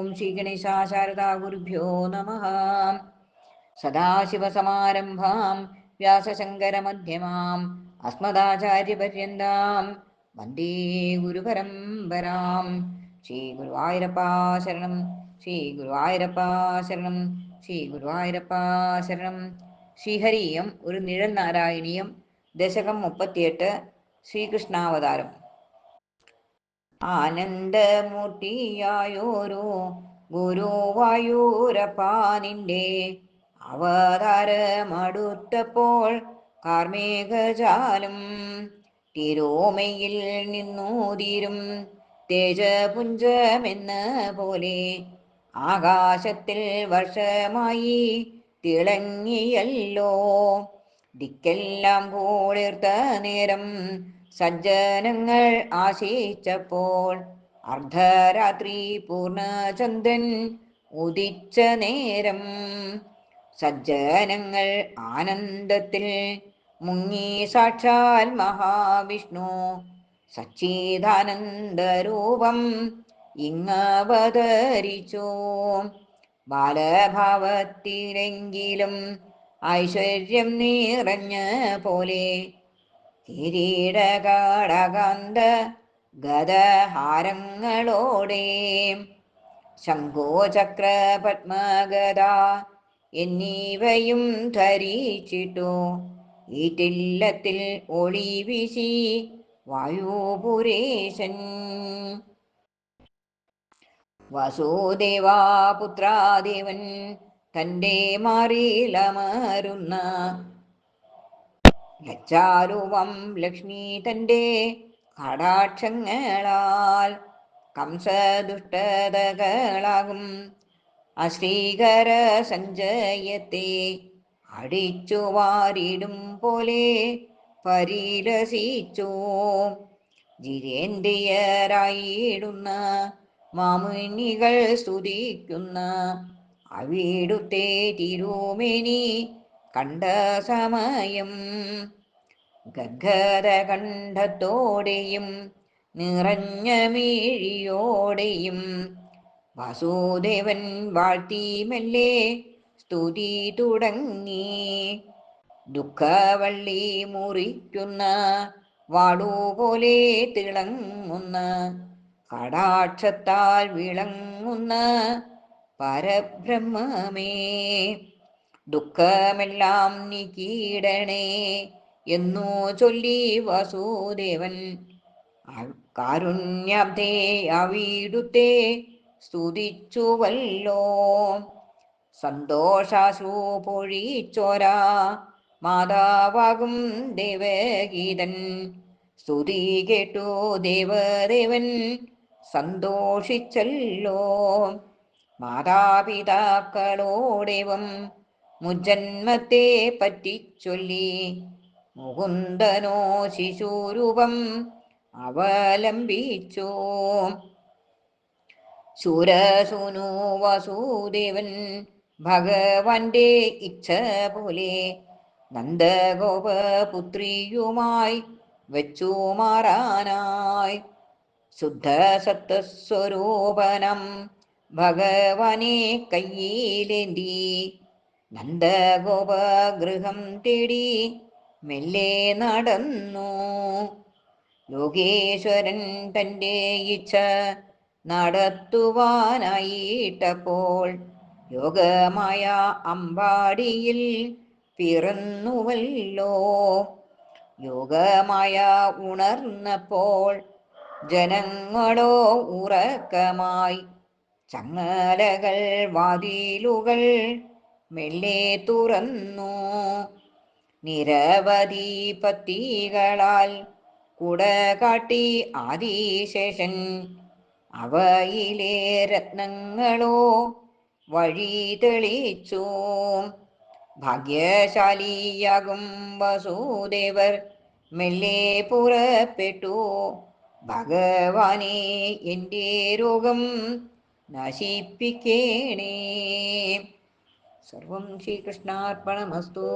ഓം ശ്രീ ഗണേശാശാരദാ ഗുരുഭ്യോ നമഃ. സദാശിവസമാരംഭാം വ്യാസശങ്കരമധ്യമാം അസ്മദാചാര്യപര്യന്താം വന്ദേ ഗുരുപരമ്പരാം. ശ്രീ ഗുരുവായൂരപ്പാ ശരണം, ശ്രീ ഗുരുവായൂരപ്പാ ശരണം, ശ്രീ ഗുരുവായൂരപ്പാ ശരണം. ശ്രീഹരിയം ഒരു നിഴൽ നാരായണീയം, ദശകം 38, ശ്രീകൃഷ്ണാവതാരം. ആനന്ദമൂർത്തിയായോരോ ഗുരുവായൂരപ്പാനിൻ്റെ അവതാരമടുത്തപ്പോൾ കാർമേഘജാലം തിരുമയിൽ നിന്നൂതിരും തേജപുഞ്ചമെന്ന പോലെ ആകാശത്തിൽ വർഷമായി തിളങ്ങിയല്ലോ. ദിക്കെല്ലാം കൂടിർത്ത നേരം സജ്ജനങ്ങൾ ആശിച്ചപ്പോൾ അർദ്ധരാത്രി പൂർണ്ണചന്ദ്രൻ ഉദിച്ച നേരം സജ്ജനങ്ങൾ ആനന്ദത്തിൽ മുങ്ങി. സാക്ഷാൽ മഹാവിഷ്ണു സച്ചിദാനന്ദരൂപം ഇങ്ങവതരിച്ചു. ബാലഭാവത്തിലെങ്കിലും ഐശ്വര്യം നിറഞ്ഞ പോലെ കിരീടകാടകാന്ത ഗദഹാരങ്ങളോടെ ശംഖോചക്ര പത്മഗദ എന്നിവയും ധരിച്ചിട്ടു ഈറ്റില്ലത്തിൽ ഒളി വീശി വായുപുരേശൻ. വസുദേവാപുത്രാദേവൻ തൻ്റെ മാറിലമരുന്ന ലജ്ജാരൂപം ലക്ഷ്മി തൻ്റെ കടാക്ഷങ്ങളാൽ കംസദുഷ്ടതകളാകും അശ്രീകര സഞ്ജയത്തെ അടിച്ചു വാരിടും പോലെ പരിലസിച്ചു. ജിതേന്ദ്രിയരായിടുന്ന മാമുനികൾ സ്തുതിക്കുന്ന അവിടുത്തെ തിരുമേനി കണ്ട സമയം ഗദ്ഗദകണ്ഠത്തോടെയും നിറഞ്ഞ മിഴിയോടെയും വാസുദേവൻ വാഴ്ത്തി മെല്ലെ സ്തുതി തുടങ്ങി. ദുഃഖവള്ളി മുറിക്കുന്ന വാടുപോലെ തിളങ്ങുന്ന കടാക്ഷത്താൽ വിളങ്ങുന്ന പരബ്രഹ്മമേ, ദുഃഖമെല്ലാം നീക്കിയിടണേ എന്നു ചൊല്ലി വസുദേവൻ കാരുണ്യാബ്ധേ അവിടുത്തെ സ്തുതിച്ചുവല്ലോ. സന്തോഷാശ്രു പൊഴിച്ചോരാ മാതാവാകും ദേവഗീതൻ സ്തുതി കേട്ടു ദേവദേവൻ സന്തോഷിച്ചല്ലോ. മാതാപിതാക്കളോടേവം മുജ്ജന്മത്തെ പറ്റിച്ചൊല്ലി മുകുന്ദനോ ശിശുരൂപം അവലംബിച്ചു. ശൂരസൂനു വാസുദേവൻ ഭഗവാന്റെ ഇച്ഛ പോലെ നന്ദഗോപപുത്രിയുമായി വെച്ചു മാറാനായി ശുദ്ധ സത്വസ്വരൂപനം ഭഗവാനെ കയ്യിലേന്തി നന്ദഗോപഗൃഹം തേടി മെല്ലെ നടന്നു. യോഗേശ്വരൻ തൻ്റെ ഇച്ഛ നടത്തുവാനായിട്ടപ്പോൾ യോഗമായ അമ്പാടിയിൽ പിറന്നുവല്ലോ. യോഗമായ ഉണർന്നപ്പോൾ ജനങ്ങളോ ഉറക്കമായി ചങ്ങലകൾ വാതിലുകൾ മെല്ലെ തുറന്നു. നിരവധി പത്തികളാൽ കുട കാട്ടി ആദിശേഷൻ അവയിലെ രത്നങ്ങളോ വഴി തെളിച്ചു. ഭാഗ്യശാലിയാകും വസുദേവർ മെല്ലെ പുറപ്പെട്ടു. ഭഗവാനെ എൻ്റെ രോഗം നശിപ്പിക്കേണേ. സർവം ശ്രീകൃഷ്ണാർപ്പണമസ്തു.